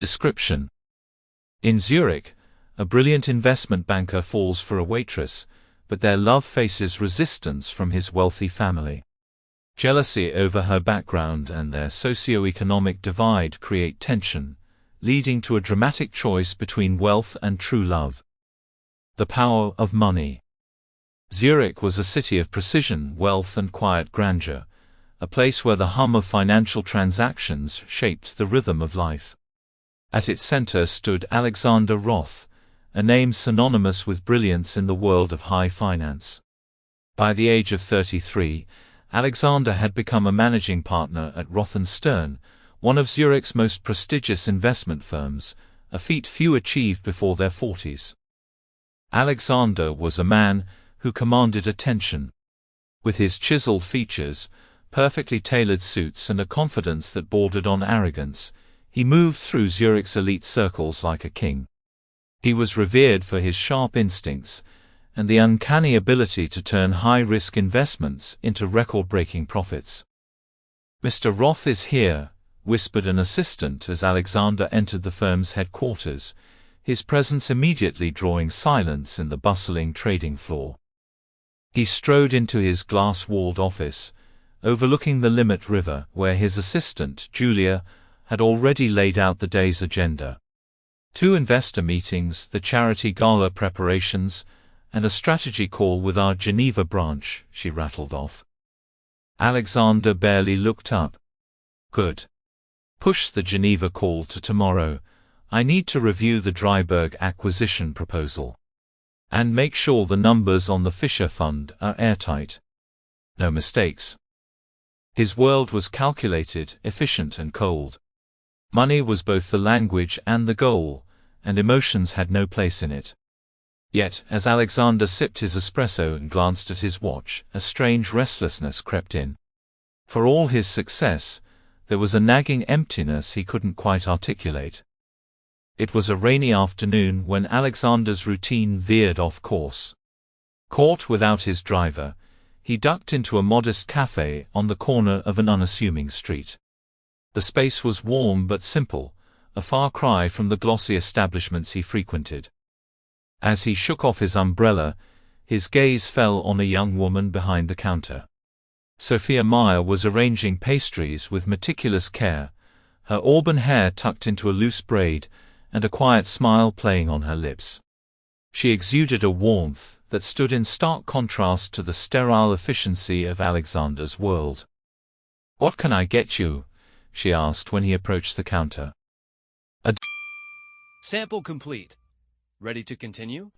Description: in Zurich, a brilliant investment banker falls for a waitress, but their love faces resistance from his wealthy family. Jealousy over her background and their socioeconomic divide create tension, leading to a dramatic choice between wealth and true love. The power of money. Zurich was a city of precision, wealth and quiet grandeur, a place where the hum of financial transactions shaped the rhythm of life. At its center stood Alexander Roth, a name synonymous with brilliance in the world of high finance. By the age of 33, Alexander had become a managing partner at Roth & Stern, one of Zurich's most prestigious investment firms, a feat few achieved before their 40s. Alexander was a man who commanded attention. With his chiseled features, perfectly tailored suits and a confidence that bordered on arrogance, he moved through Zurich's elite circles like a king. He was revered for his sharp instincts and the uncanny ability to turn high-risk investments into record-breaking profits. "Mr. Roth is here," whispered an assistant as Alexander entered the firm's headquarters, his presence immediately drawing silence in the bustling trading floor. He strode into his glass-walled office, overlooking the Limit River, where his assistant, Julia, had already laid out the day's agenda. 2 investor meetings, the charity gala preparations, and a strategy call with our Geneva branch, she rattled off. Alexander barely looked up. "Good. Push the Geneva call to tomorrow. I need to review the Dryburgh acquisition proposal. And make sure the numbers on the Fisher Fund are airtight. No mistakes." His world was calculated, efficient and cold. Money was both the language and the goal, and emotions had no place in it. Yet, as Alexander sipped his espresso and glanced at his watch, a strange restlessness crept in. For all his success, there was a nagging emptiness he couldn't quite articulate. It was a rainy afternoon when Alexander's routine veered off course. Caught without his driver, he ducked into a modest cafe on the corner of an unassuming street. The space was warm but simple, a far cry from the glossy establishments he frequented. As he shook off his umbrella, his gaze fell on a young woman behind the counter. Sophia Meyer was arranging pastries with meticulous care, her auburn hair tucked into a loose braid, and a quiet smile playing on her lips. She exuded a warmth that stood in stark contrast to the sterile efficiency of Alexander's world. "What can I get you?" she asked when he approached the counter. Sample complete. Ready to continue?